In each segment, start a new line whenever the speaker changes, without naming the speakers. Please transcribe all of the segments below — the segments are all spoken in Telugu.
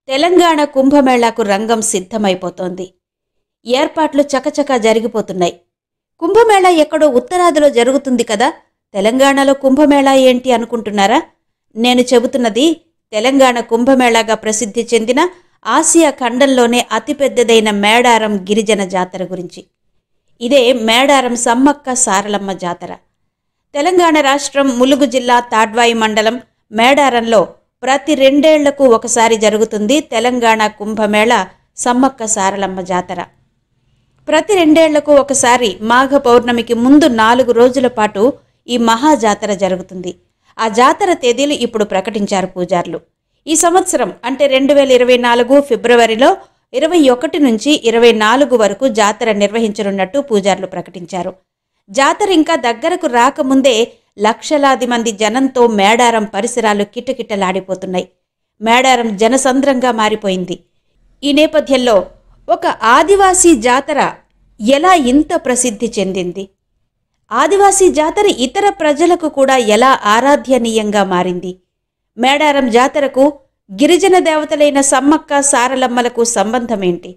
తెలంగాణ కుంభమేళాకు రంగం సిద్ధమైపోతోంది. ఏర్పాట్లు చకచకా జరిగిపోతున్నాయి. కుంభమేళా ఎక్కడో ఉత్తరాదిలో జరుగుతుంది కదా, తెలంగాణలో కుంభమేళా ఏంటి అనుకుంటున్నారా? నేను చెబుతున్నది తెలంగాణ కుంభమేళాగా ప్రసిద్ధి చెందిన ఆసియా ఖండంలోనే అతిపెద్దదైన మేడారం గిరిజన జాతర గురించి. ఇదే మేడారం సమ్మక్క సారలమ్మ జాతర. తెలంగాణ రాష్ట్రం ములుగు జిల్లా తాడ్వాయి మండలం మేడారంలో ప్రతి 2 ఏళ్లకు ఒకసారి జరుగుతుంది తెలంగాణ కుంభమేళా సమ్మక్క సారలమ్మ జాతర. ప్రతి 2 ఏళ్లకు ఒకసారి మాఘ పౌర్ణమికి ముందు 4 రోజుల పాటు ఈ మహాజాతర జరుగుతుంది. ఆ జాతర తేదీలు ఇప్పుడు ప్రకటించారు పూజారులు. ఈ సంవత్సరం అంటే 2024 ఫిబ్రవరిలో 21 నుంచి 24 వరకు జాతర నిర్వహించనున్నట్టు పూజారులు ప్రకటించారు. జాతర ఇంకా దగ్గరకు రాకముందే లక్షలాది మంది జనంతో మేడారం పరిసరాలు కిటకిటలాడిపోతున్నాయి. మేడారం జనసంద్రంగా మారిపోయింది. ఈ నేపథ్యంలో ఒక ఆదివాసీ జాతర ఎలా ఇంత ప్రసిద్ధి చెందింది? ఆదివాసీ జాతర ఇతర ప్రజలకు కూడా ఎలా ఆరాధ్యనీయంగా మారింది? మేడారం జాతరకు గిరిజన దేవతలైన సమ్మక్క సారలమ్మలకు సంబంధమేంటి?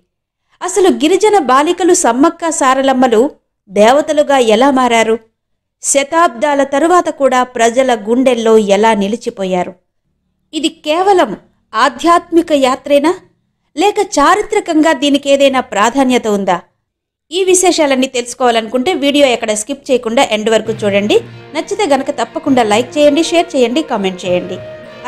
అసలు గిరిజన బాలికలు సమ్మక్క సారలమ్మలు దేవతలుగా ఎలా మారారు? శతాబ్దాల తరువాత కూడా ప్రజల గుండెల్లో ఎలా నిలిచిపోయారు? ఇది కేవలం ఆధ్యాత్మిక యాత్రేనా, లేక చారిత్రకంగా దీనికి ఏదైనా ప్రాధాన్యత ఉందా? ఈ విశేషాలన్నీ తెలుసుకోవాలనుకుంటే వీడియో ఎక్కడ స్కిప్ చేయకుండా ఎండ్ వరకు చూడండి. నచ్చితే గనక తప్పకుండా లైక్ చేయండి, షేర్ చేయండి, కామెంట్ చేయండి.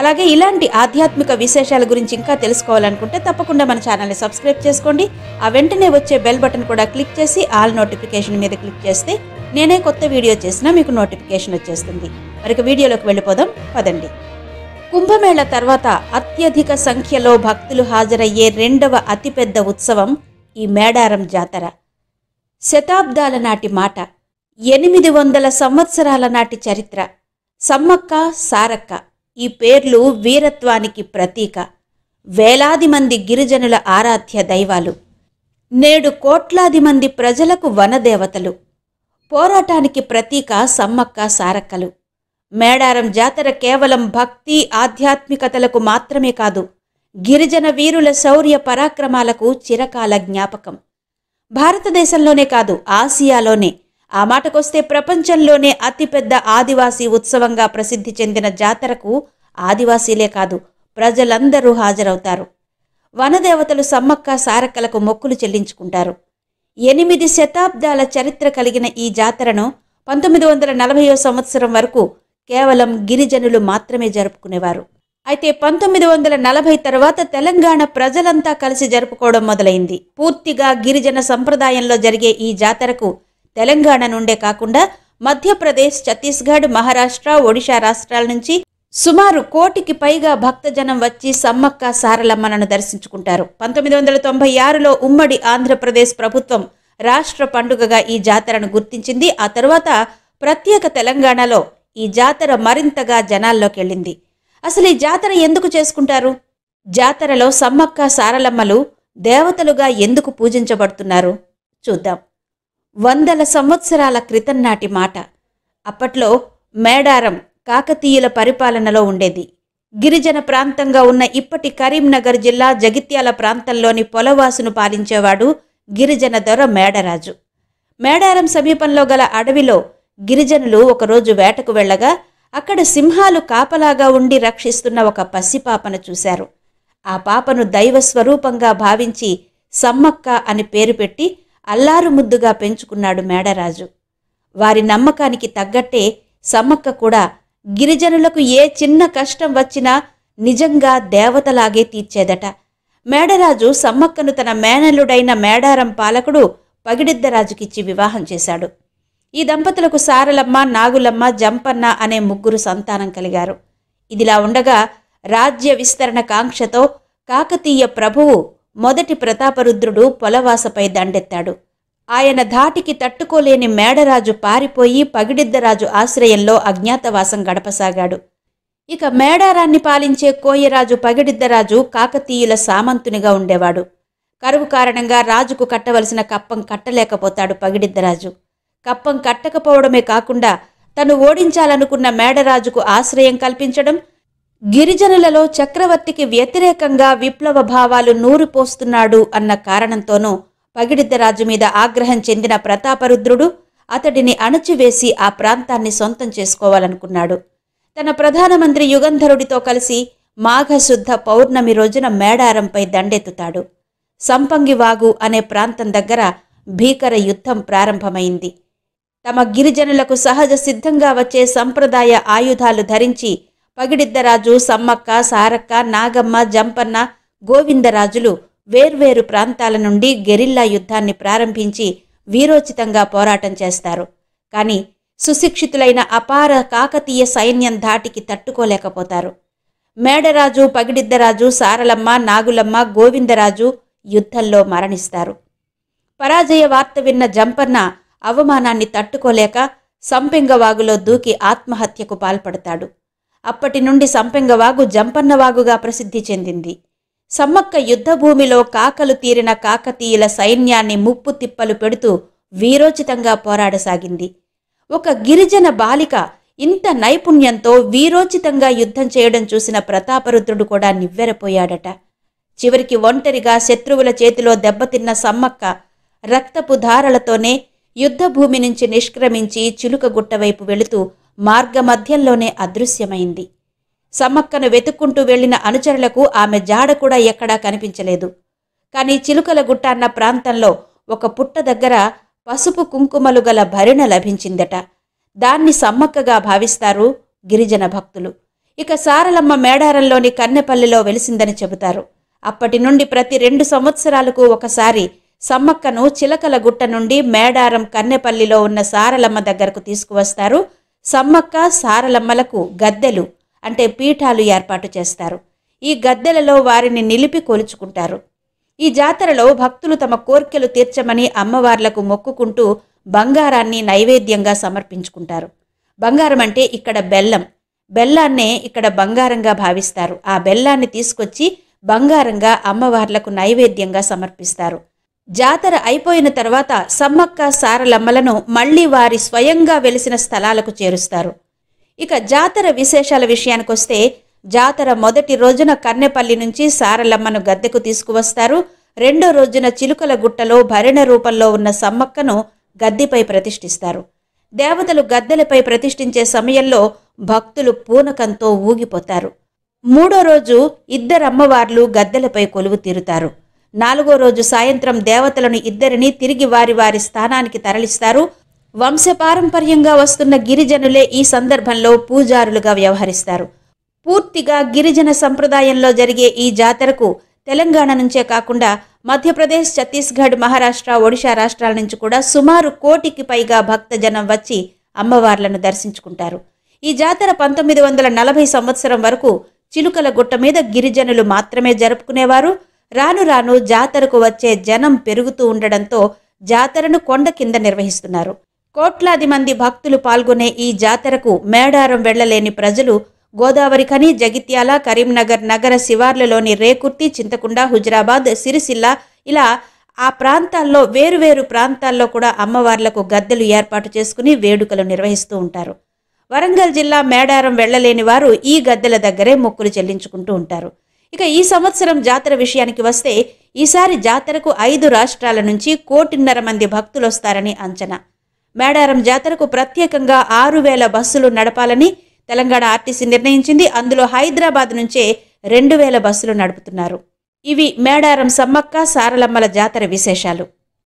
అలాగే ఇలాంటి ఆధ్యాత్మిక విశేషాల గురించి ఇంకా తెలుసుకోవాలనుకుంటే తప్పకుండా మన ఛానల్ని సబ్స్క్రైబ్ చేసుకోండి. ఆ వెంటనే వచ్చే బెల్ బటన్ కూడా క్లిక్ చేసి ఆల్ నోటిఫికేషన్ మీద క్లిక్ చేస్తే నేనే కొత్త వీడియో చేసినా మీకు నోటిఫికేషన్ వచ్చేస్తుంది. మరొక వీడియోలోకి వెళ్ళిపోదాం పదండి. కుంభమేళా తర్వాత అత్యధిక సంఖ్యలో భక్తులు హాజరయ్యే 2వ అతిపెద్ద ఉత్సవం ఈ మేడారం జాతర. శతాబ్దాల నాటి మాట, 800 సంవత్సరాల నాటి చరిత్ర. సమ్మక్క సారక్క ఈ పేర్లు వీరత్వానికి ప్రతీక. వేలాది మంది గిరిజనుల ఆరాధ్య దైవాలు. నేడు కోట్లాది మంది ప్రజలకు వనదేవతలు. పోరాటానికి ప్రతీక సమ్మక్క సారక్కలు. మేడారం జాతర కేవలం భక్తి ఆధ్యాత్మికతలకు మాత్రమే కాదు, గిరిజన వీరుల శౌర్య పరాక్రమాలకు చిరకాల జ్ఞాపకం. భారతదేశంలోనే కాదు, ఆసియాలోనే, ఆ మాటకొస్తే ప్రపంచంలోనే అతిపెద్ద ఆదివాసీ ఉత్సవంగా ప్రసిద్ధి చెందిన జాతరకు ఆదివాసీలే కాదు, ప్రజలందరూ హాజరవుతారు. వనదేవతలు సమ్మక్క సారక్కలకు మొక్కులు చెల్లించుకుంటారు. 8 శతాబ్దాల చరిత్ర కలిగిన ఈ జాతరను 1940వ సంవత్సరం వరకు కేవలం గిరిజనులు మాత్రమే జరుపుకునేవారు. అయితే 1940 తర్వాత తెలంగాణ ప్రజలంతా కలిసి జరుపుకోవడం మొదలైంది. పూర్తిగా గిరిజన సంప్రదాయంలో జరిగే ఈ జాతరకు తెలంగాణ నుండే కాకుండా మధ్యప్రదేశ్, ఛత్తీస్గఢ్, మహారాష్ట్ర, ఒడిషా రాష్ట్రాల నుంచి సుమారు 1 కోటికి పైగా భక్తజనం వచ్చి సమ్మక్క సారలమ్మలను దర్శించుకుంటారు. 1996లో ఉమ్మడి ఆంధ్రప్రదేశ్ ప్రభుత్వం రాష్ట్ర పండుగగా ఈ జాతరను గుర్తించింది. ఆ తర్వాత ప్రత్యేక తెలంగాణలో ఈ జాతర మరింతగా జనాల్లోకి వెళ్ళింది. అసలు ఈ జాతర ఎందుకు చేసుకుంటారు? జాతరలో సమ్మక్క సారలమ్మలు దేవతలుగా ఎందుకు పూజించబడుతున్నారు చూద్దాం. 100 సంవత్సరాల క్రితం నాటి మాట. అప్పట్లో మేడారం కాకతీయుల పరిపాలనలో ఉండేది. గిరిజన ప్రాంతంగా ఉన్న ఇప్పటి కరీంనగర్ జిల్లా జగిత్యాల ప్రాంతంలోని పొలవాసును పాలించేవాడు గిరిజన దొర మేడరాజు. మేడారం సమీపంలో గల అడవిలో గిరిజనులు ఒకరోజు వేటకు వెళ్ళగా అక్కడ సింహాలు కాపలాగా ఉండి రక్షిస్తున్న ఒక పసిపాపను చూశారు. ఆ పాపను దైవ స్వరూపంగా భావించి సమ్మక్క అని పేరు పెట్టి అల్లారు ముద్దుగా పెంచుకున్నాడు మేడరాజు. వారి నమ్మకానికి తగ్గట్టే సమ్మక్క కూడా గిరిజనులకు ఏ చిన్న కష్టం వచ్చినా నిజంగా దేవతలాగే తీర్చేదట. మేడరాజు సమ్మక్కను తన మేనల్లుడైన మేడారం పాలకుడు పగిడిద్దరాజుకిచ్చి వివాహం చేశాడు. ఈ దంపతులకు సారలమ్మ, నాగులమ్మ, జంపన్న అనే 3 సంతానం కలిగారు. ఇదిలా ఉండగా రాజ్య విస్తరణ కాంక్షతో కాకతీయ ప్రభువు మొదటి ప్రతాపరుద్రుడు పొలవాసపై దండెత్తాడు. ఆయన ధాటికి తట్టుకోలేని మేడరాజు పారిపోయి పగిడిద్దరాజు ఆశ్రయంలో అజ్ఞాతవాసం గడపసాగాడు. ఇక మేడారాన్ని పాలించే కోయరాజు పగిడిద్దరాజు కాకతీయుల సామంతునిగా ఉండేవాడు. కరువు కారణంగా రాజుకు కట్టవలసిన కప్పం కట్టలేకపోతాడు పగిడిద్దరాజు. కప్పం కట్టకపోవడమే కాకుండా తను ఓడించాలనుకున్న మేడరాజుకు ఆశ్రయం కల్పించడం, గిరిజనులలో చక్రవర్తికి వ్యతిరేకంగా విప్లవ భావాలు నూరిపోస్తున్నాడు అన్న కారణంతోనూ పగిడిద్దరాజు మీద ఆగ్రహం చెందిన ప్రతాపరుద్రుడు అతడిని అణచివేసి ఆ ప్రాంతాన్ని సొంతం చేసుకోవాలనుకున్నాడు. తన ప్రధానమంత్రి యుగంధరుడితో కలిసి మాఘశుద్ధ పౌర్ణమి రోజున మేడారంపై దండెత్తుతాడు. సంపంగివాగు అనే ప్రాంతం దగ్గర భీకర యుద్ధం ప్రారంభమైంది. తమ గిరిజనులకు సహజ సిద్ధంగా వచ్చే సంప్రదాయ ఆయుధాలు ధరించి పగిడిద్దరాజు, సమ్మక్క, సారక్క, నాగమ్మ, జంపన్న, గోవిందరాజులు వేర్వేరు ప్రాంతాల నుండి గెరిల్లా యుద్ధాన్ని ప్రారంభించి వీరోచితంగా పోరాటం చేస్తారు. కానీ సుశిక్షితులైన అపార కాకతీయ సైన్యం ధాటికి తట్టుకోలేకపోతారు. మేడరాజు, పగిడిద్దరాజు, సారలమ్మ, నాగులమ్మ, గోవిందరాజు యుద్ధంలో మరణిస్తారు. పరాజయ వార్త విన్న జంపన్న అవమానాన్ని తట్టుకోలేక సంపెంగవాగులో దూకి ఆత్మహత్యకు పాల్పడతాడు. అప్పటి నుండి సంపెంగవాగు జంపన్నవాగుగా ప్రసిద్ధి చెందింది. సమ్మక్క యుద్ధభూమిలో కాకలు తీరిన కాకతీయుల సైన్యాన్ని ముప్పు తిప్పలు పెడుతూ వీరోచితంగా పోరాడసాగింది. ఒక గిరిజన బాలిక ఇంత నైపుణ్యంతో వీరోచితంగా యుద్ధం చేయడం చూసిన ప్రతాపరుద్రుడు కూడా నివ్వెరపోయాడట. చివరికి ఒంటరిగా శత్రువుల చేతిలో దెబ్బతిన్న సమ్మక్క రక్తపు ధారలతోనే యుద్ధభూమి నుంచి నిష్క్రమించి చిలుకగుట్ట వైపు వెళుతూ మార్గమధ్యంలోనే అదృశ్యమైంది. సమ్మక్కను వెతుక్కుంటూ వెళ్లిన అనుచరులకు ఆమె జాడ కూడా ఎక్కడా కనిపించలేదు. కానీ చిలుకలగుట్ట అన్న ప్రాంతంలో ఒక పుట్ట దగ్గర పసుపు కుంకుమలు గల భరిణ లభించిందట. దాన్ని సమ్మక్కగా భావిస్తారు గిరిజన భక్తులు. ఇక సారలమ్మ మేడారంలోని కన్నెపల్లిలో వెలిసిందని చెబుతారు. అప్పటి నుండి ప్రతి 2 సంవత్సరాలకు ఒకసారి సమ్మక్కను చిలకలగుట్ట నుండి మేడారం కన్నెపల్లిలో ఉన్న సారలమ్మ దగ్గరకు తీసుకువస్తారు. సమ్మక్క, సారలమ్మలకు గద్దెలు అంటే పీఠాలు ఏర్పాటు చేస్తారు. ఈ గద్దెలలో వారిని నిలిపి కొలుచుకుంటారు. ఈ జాతరలో భక్తులు తమ కోర్కెలు తీర్చమని అమ్మవార్లకు మొక్కుకుంటూ బంగారాన్ని నైవేద్యంగా సమర్పించుకుంటారు. బంగారం అంటే ఇక్కడ బెల్లం. బెల్లాన్నే ఇక్కడ బంగారంగా భావిస్తారు. ఆ బెల్లాన్ని తీసుకొచ్చి బంగారంగా అమ్మవార్లకు నైవేద్యంగా సమర్పిస్తారు. జాతర అయిపోయిన తర్వాత సమ్మక్క, సారలమ్మలను మళ్లీ వారి స్వయంగా వెలిసిన స్థలాలకు చేరుస్తారు. ఇక జాతర విశేషాల విషయానికొస్తే జాతర మొదటి రోజున కన్నెపల్లి నుంచి సారలమ్మను గద్దెకు తీసుకువస్తారు. రెండో రోజున చిలుకలగుట్టలో భరిణ రూపంలో ఉన్న సమ్మక్కను గద్దెపై ప్రతిష్ఠిస్తారు. దేవతలు గద్దెలపై ప్రతిష్ఠించే సమయంలో భక్తులు పూనకంతో ఊగిపోతారు. మూడో రోజు 2 అమ్మవార్లు గద్దెలపై కొలువు తీరుతారు. 4వ రోజు సాయంత్రం దేవతలను 2 తిరిగి వారి వారి స్థానానికి తరలిస్తారు. వంశపారంపర్యంగా వస్తున్న గిరిజనులే ఈ సందర్భంలో పూజారులుగా వ్యవహరిస్తారు. పూర్తిగా గిరిజన సంప్రదాయంలో జరిగే ఈ జాతరకు తెలంగాణ నుంచే కాకుండా మధ్యప్రదేశ్, ఛత్తీస్గఢ్, మహారాష్ట్ర, ఒడిశా రాష్ట్రాల నుంచి కూడా సుమారు 1 కోటికి పైగా భక్తజనం వచ్చి అమ్మవార్లను దర్శించుకుంటారు. ఈ జాతర 1940 సంవత్సరం వరకు చిలుకలగుట్ట మీద గిరిజనులు మాత్రమే జరుపుకునేవారు. రాను రాను జాతరకు వచ్చే జనం పెరుగుతూ ఉండడంతో జాతరను కొండ కింద నిర్వహిస్తున్నారు. కోట్లాది మంది భక్తులు పాల్గొనే ఈ జాతరకు మేడారం వెళ్లలేని ప్రజలు గోదావరి ఖని, జగిత్యాల, కరీంనగర్ నగర శివార్లలోని రేకుర్తి, చింతకుండ, హుజరాబాద్, సిరిసిల్ల ఇలా ఆ ప్రాంతాల్లో వేరువేరు ప్రాంతాల్లో కూడా అమ్మవార్లకు గద్దెలు ఏర్పాటు చేసుకుని వేడుకలు నిర్వహిస్తూ ఉంటారు. వరంగల్ జిల్లా మేడారం వెళ్లలేని వారు ఈ గద్దెల దగ్గరే మొక్కులు చెల్లించుకుంటూ ఉంటారు. ఇక ఈ సంవత్సరం జాతర విషయానికి వస్తే ఈసారి జాతరకు 5 రాష్ట్రాల నుంచి 1.5 కోటి మంది భక్తులు వస్తారని అంచనా. మేడారం జాతరకు ప్రత్యేకంగా 6,000 బస్సులు నడపాలని తెలంగాణ ఆర్టీసీ నిర్ణయించింది. అందులో హైదరాబాద్ నుంచే 2,000 బస్సులు నడుపుతున్నారు. ఇవి మేడారం సమ్మక్క, సారలమ్మల జాతర విశేషాలు.